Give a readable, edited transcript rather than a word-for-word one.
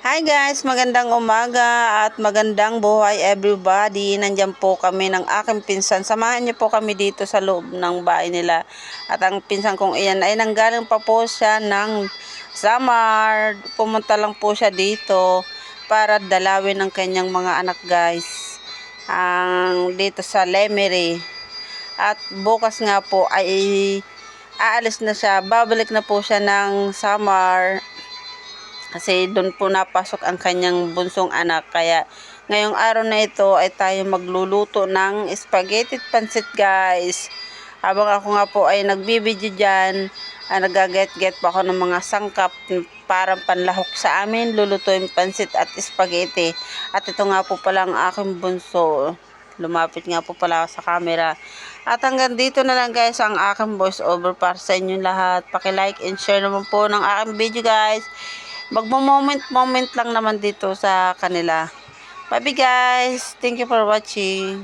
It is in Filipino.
Hi guys, magandang umaga at magandang buhay everybody. Nandiyan po kami ng aking pinsan. Samahan niyo po kami dito sa loob ng bahay nila. At ang pinsan kong iyan ay nanggaling pa po siya ng Samar. Pumunta lang po siya dito para dalawin ang kanyang mga anak guys. Dito sa Lemery. At bukas nga po ay aalis na siya. Babalik na po siya ng Samar. Kasi doon po napasok ang kanyang bunsong anak. Kaya ngayong araw na ito ay tayo magluluto ng spaghetti at pansit guys. Habang ako nga po ay nagbibideo dyan, nagaget-get pa ako ng mga sangkap parang panlahok sa amin. Lulutuin pansit at spaghetti. At ito nga po pala ang aking bunso. Lumapit nga po pala sa camera. At hanggang dito na lang guys ang aking voice over para sa inyo lahat. Paki-like and share naman po ng aking video guys. Magmo-moment lang naman dito sa kanila. Bye guys. Thank you for watching.